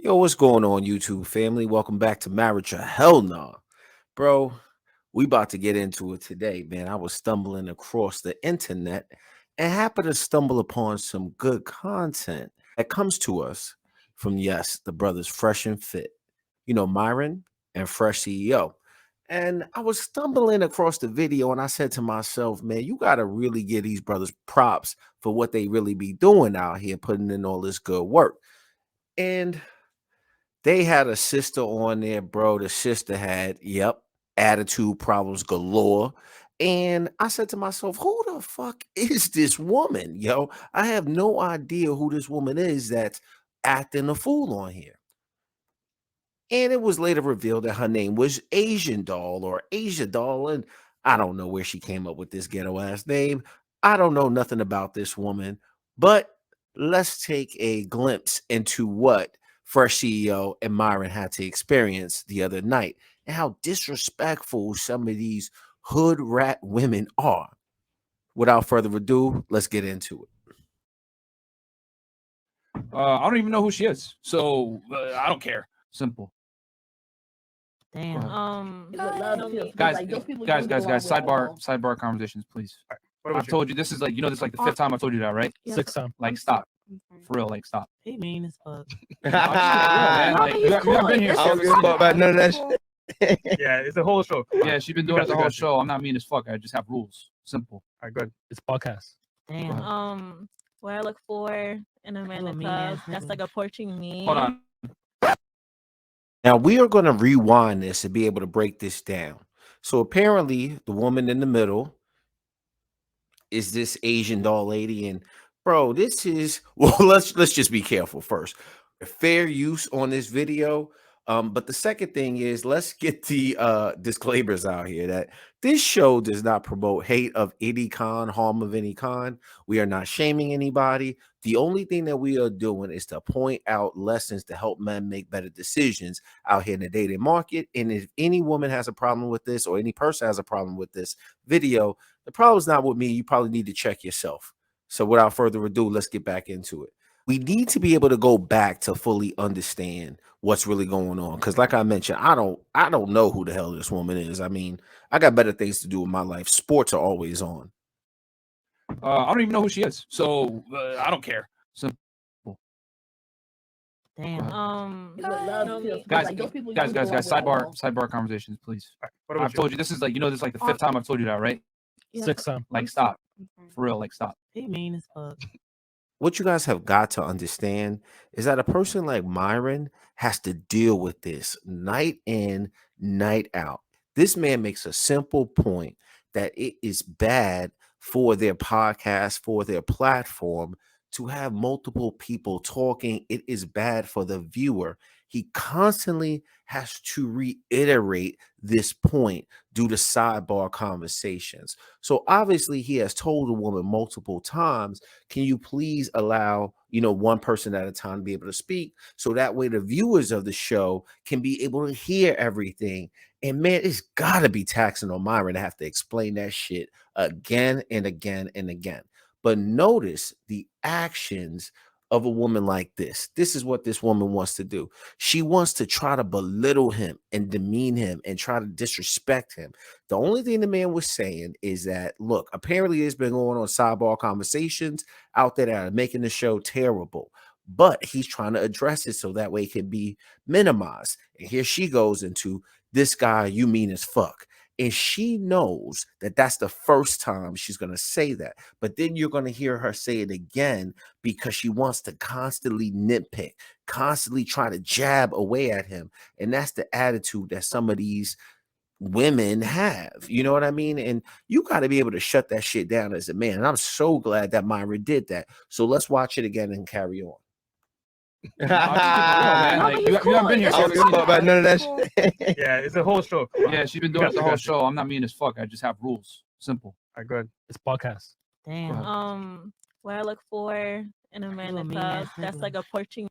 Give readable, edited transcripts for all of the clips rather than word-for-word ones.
Yo, what's going on, YouTube family? Welcome back to Marriage or Hell Nah. Bro, we about to get into it today, man. I was stumbling across the internet and happened to stumble upon some good content that comes to us from, yes, the brothers Fresh and Fit. Myron and Fresh CEO. And I was stumbling across the video and I said to myself, man, you got to really give these brothers props for what they really be doing out here, putting in all this good work. And they had a sister on there, bro. The sister had, yep, attitude problems galore. And I said to myself, who the fuck is this woman? Yo, I have no idea who this woman is that's acting a fool on here. And it was later revealed that her name was Asian Doll or Asia Doll. And I don't know where she came up with this ghetto ass name. I don't know nothing about this woman, but let's take a glimpse into what Fresh CEO and Myron had to experience the other night and how disrespectful some of these hood rat women are. Without further ado, let's get into it. I don't even know who she is, so I don't care. Simple. Damn. Guys, sidebar conversations, please. I've told you this is like this is like the fifth time I've told you that, right? Sixth time. Like stop, for real, like stop. He mean as fuck. You haven't been here. I don't give a fuck about none of that shit. Yeah, it's a whole show. Yeah, she's been doing it the whole show. I'm not mean as fuck. I just have rules. Simple. All right, good. It's podcast. Damn. What I look for in a man that's like approaching me. Hold on. Now we are going to rewind this and be able to break this down. So apparently the woman in the middle is this Asian doll lady. And bro, this is, well, let's just be careful first. Fair use on this video. But the second thing is, let's get the disclaimers out here that this show does not promote hate of any kind, harm of any kind. We are not shaming anybody. The only thing that we are doing is to point out lessons to help men make better decisions out here in the dating market. And if any woman has a problem with this or any person has a problem with this video, the problem is not with me. You probably need to check yourself. So without further ado, let's get back into it. We need to be able to go back to fully understand what's really going on. Because like I mentioned, I don't know who the hell this woman is. I mean, I got better things to do in my life. Sports are always on. I don't even know who she is, so I don't care. Simple. Damn. Guys, sidebar conversations, please. I've told you this is like this is like the fifth time I've told you that, right? Sixth time. Like stop, for real, like stop. He mean as fuck. What you guys have got to understand is that a person like Myron has to deal with this night in, night out. This man makes a simple point that it is bad for their podcast, for their platform, to have multiple people talking. It is bad for the viewer. He constantly has to reiterate this point due to sidebar conversations. So obviously he has told the woman multiple times, can you please allow, one person at a time to be able to speak? So that way the viewers of the show can be able to hear everything. And man, it's gotta be taxing on Myron to have to explain that shit again and again and again. But notice the actions of a woman like this. This is what this woman wants to do. She wants to try to belittle him and demean him and try to disrespect him. The only thing the man was saying is that, look, apparently it's been going on sidebar conversations out there that are making the show terrible. But he's trying to address it so that way it can be minimized. And here she goes into, this guy, you mean as fuck. And she knows that that's the first time she's going to say that. But then you're going to hear her say it again because she wants to constantly nitpick, constantly try to jab away at him. And that's the attitude that some of these women have. You know what I mean? And you got to be able to shut that shit down as a man. And I'm so glad that Myron did that. So let's watch it again and carry on. You haven't been here. I don't give a fuck about none of that shit. Yeah, it's a whole show. Yeah, she's been doing it the whole show. I'm not mean as fuck. I just have rules. Simple. All right, good. It's podcast. Damn. What I look for in a man that's like approaching.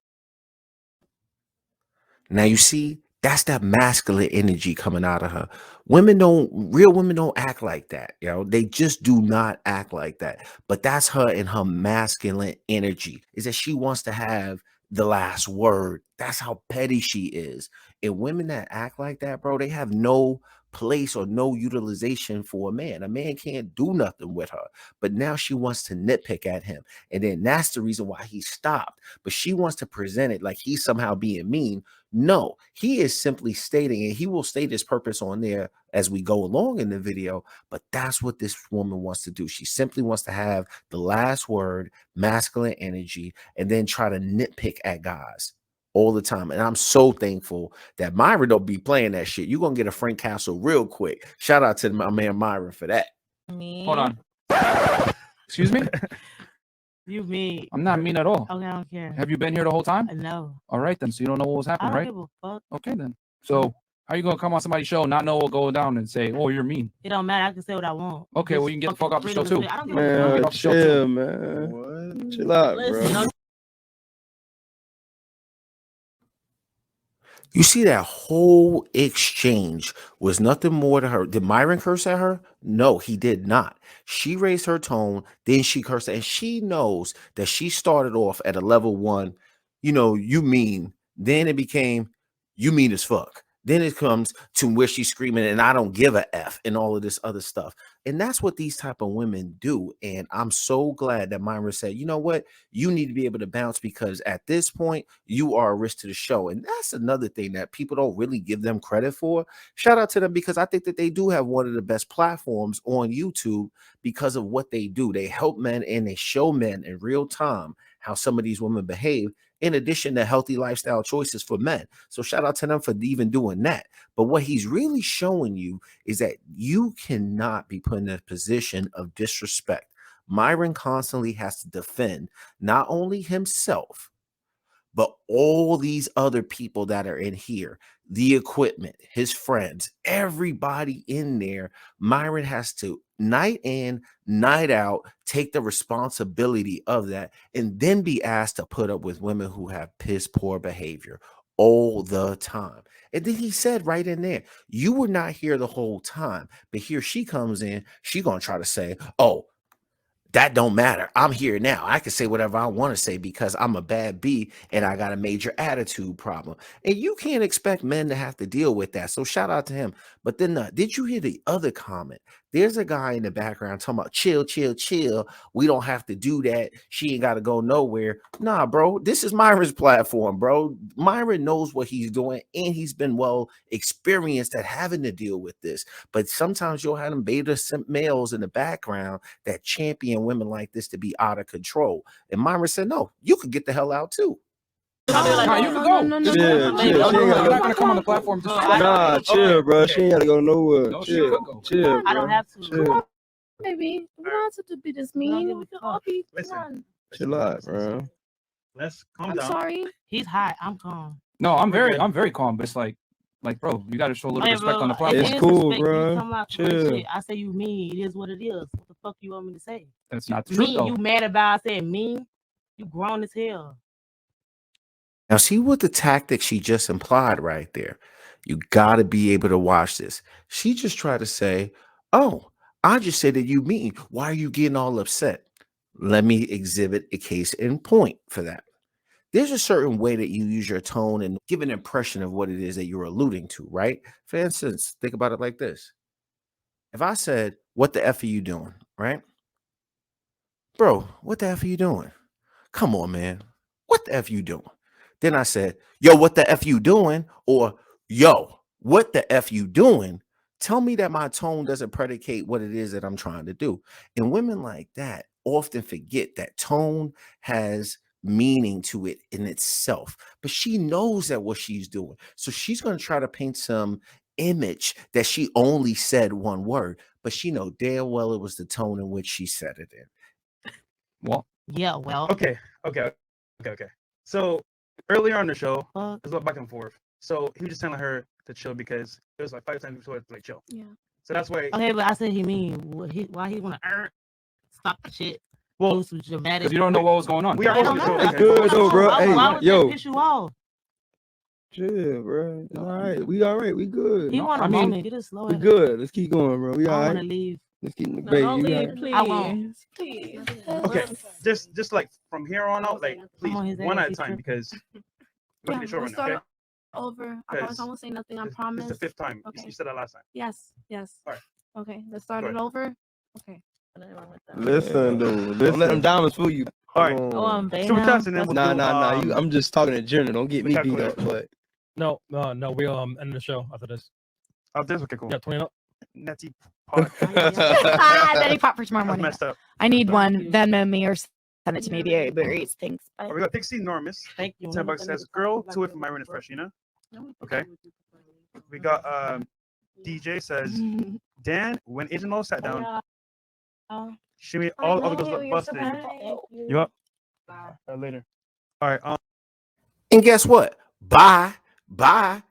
Now you see, that's that masculine energy coming out of her. Real women don't act like that. They just do not act like that. But that's her and her masculine energy, is that she wants to have the last word. That's how petty she is. And women that act like that, bro, they have no place or no utilization for a man. A man can't do nothing with her. But now she wants to nitpick at him. And then that's the reason why he stopped. But she wants to present it like he's somehow being mean. No, he is simply stating, and he will state his purpose on there as we go along in the video. But that's what this woman wants to do. She simply wants to have the last word, masculine energy, and then try to nitpick at guys all the time. And I'm so thankful that Myron don't be playing that shit. You're gonna get a Frank Castle real quick. Shout out to my man Myron for that. Me. Hold on. Excuse me? You mean? I'm not mean at all. Okay, I don't care. Have you been here the whole time? No. All right, then. So you don't know what was I happening, don't right? give a fuck. Okay, then. So how you gonna come on somebody's show, not know what'll go down, and say, "Oh, you're mean"? It don't matter. I can say what I want. Okay, well you can get the fuck off the show too. I don't give Man, a fuck. chill, man. What? Chill out, Listen, bro. You see, that whole exchange was nothing more to her. Did Myron curse at her? No, he did not. She raised her tone, then she cursed, and she knows that she started off at a level 1, you mean. Then it became, you mean as fuck. Then it comes to where she's screaming, and I don't give a F, and all of this other stuff. And that's what these type of women do. And I'm so glad that Myra said, you know what? You need to be able to bounce, because at this point, you are a risk to the show. And that's another thing that people don't really give them credit for. Shout out to them, because I think that they do have one of the best platforms on YouTube because of what they do. They help men and they show men in real time how some of these women behave, in addition to healthy lifestyle choices for men. So shout out to them for even doing that. But what he's really showing you is that you cannot be put in a position of disrespect. Myron constantly has to defend not only himself, but all these other people that are in here, the equipment, his friends, everybody in there. Myron has to night in, night out, take the responsibility of that, and then be asked to put up with women who have piss poor behavior all the time. And then he said right in there, you were not here the whole time, but here she comes in, she gonna try to say, oh, that don't matter. I'm here now. I can say whatever I want to say because I'm a bad B and I got a major attitude problem. And you can't expect men to have to deal with that. So shout out to him. But then did you hear the other comment? There's a guy in the background talking about chill, chill, chill. We don't have to do that. She ain't got to go nowhere. Nah, bro. This is Myron's platform, bro. Myron knows what he's doing, and he's been well experienced at having to deal with this. But sometimes you'll have them beta simp males in the background that champion women like this to be out of control. And Myron said, no, you could get the hell out too. Nah, you can go. Chill, chill. She ain't You're gotta not gonna come on the platform. Just Nah, chill, bro. She ain't gotta go nowhere. No, she Chill, could go. chill, bro. I don't have to. Chill, Baby, we don't have to be this mean. We can all be. Listen. Come on. chill out, bro. Let's calm I'm down. sorry. He's hot. I'm calm. No, I'm very calm. But it's like, bro, you gotta show a little Hey, respect bro, on the it platform. It's is cool, respect. bro. You talking about Chill. shit. I say you mean. It is what it is. What the fuck you want me to say? That's not the truth, Mean. though. You mad about I said mean? You grown as hell. Now, see what the tactic she just implied right there. You got to be able to watch this. She just tried to say, oh, I just said that you mean. Why are you getting all upset? Let me exhibit a case in point for that. There's a certain way that you use your tone and give an impression of what it is that you're alluding to, right? For instance, think about it like this. If I said, what the F are you doing, right? Bro, what the F are you doing? Come on, man. What the F you doing? Then I said, yo, what the F you doing? Or, yo, what the F you doing? Tell me that my tone doesn't predicate what it is that I'm trying to do. And women like that often forget that tone has meaning to it in itself. But she knows that what she's doing. So she's going to try to paint some image that she only said one word. But she know damn well it was the tone in which she said it in. Well, Yeah, well. Okay. So earlier on the show, Fuck. it was back and forth. So he was just telling her to chill because it was like 5 times before to like chill. Yeah. So that's why. Okay, but I said he mean. Why he want to stop the shit? Well, Do some dramatic. because you don't know what was going on. We are I don't also know. so It's good though, bro. Why Hey, would yo. that piss you off? Chill, bro. It's all right. We all right. We good. He want a I mean, moment. Get it slow. We good. Let's keep going, bro. We I all don't want right. to leave. Let's get in the No, bay. don't You leave, got please. I won't. Please. Okay, just like from here on out, like please on his one ass, at a he time tripping. because we're Yeah, making it short we'll right now. start Okay, over. I promise I won't say nothing. I this is promise. the 5th time. Okay. You said that last time. Yes, yes. Alright. Okay, let's start Go it ahead. over. Okay. Listen, dude. Don't let them diamonds fool you. All right. Oh, I'm Bay Super now. chats and then That's- we'll Nah. do, I'm just talking in general. Don't get the me beat calculator. up. But No, we end the show after this. Oh, this okay, cool. Yeah, 20 up. Netty pot. Daddy pop for tomorrow That's morning. messed up. I need Thank one. you. Venmo me or send it to me via Uber Eats. Thanks. Bye. Oh, we got Pixie Normus. Thank you. $10 says girl. 2 away from Myron and Freshina. Okay. We got DJ says Dan. When Agent Lo sat down, shimmy all other girls look busted. You up? Later. All right. And guess what? Bye.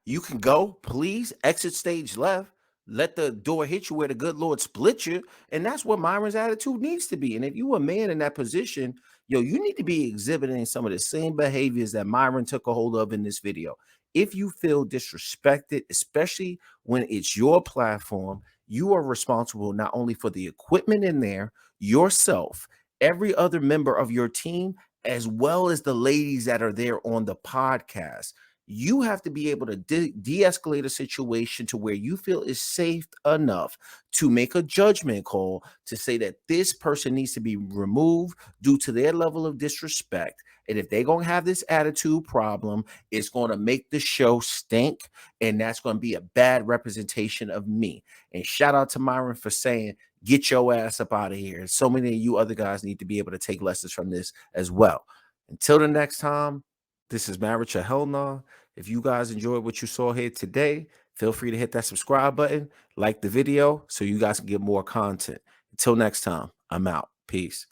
You can go. Please exit stage left. Let the door hit you where the good Lord split you. And that's what Myron's attitude needs to be. And if you a man in that position, yo, you need to be exhibiting some of the same behaviors that Myron took a hold of in this video. If you feel disrespected, especially when it's your platform, you are responsible not only for the equipment in there, yourself, every other member of your team, as well as the ladies that are there on the podcast. You have to be able to de-escalate a situation to where you feel is safe enough to make a judgment call to say that this person needs to be removed due to their level of disrespect. And if they're going to have this attitude problem, it's going to make the show stink. And that's going to be a bad representation of me. And shout out to Myron for saying, get your ass up out of here. And so many of you other guys need to be able to take lessons from this as well. Until the next time, this is Marriage or Hell Nah. If you guys enjoyed what you saw here today, feel free to hit that subscribe button, like the video so you guys can get more content. Until next time, I'm out. Peace.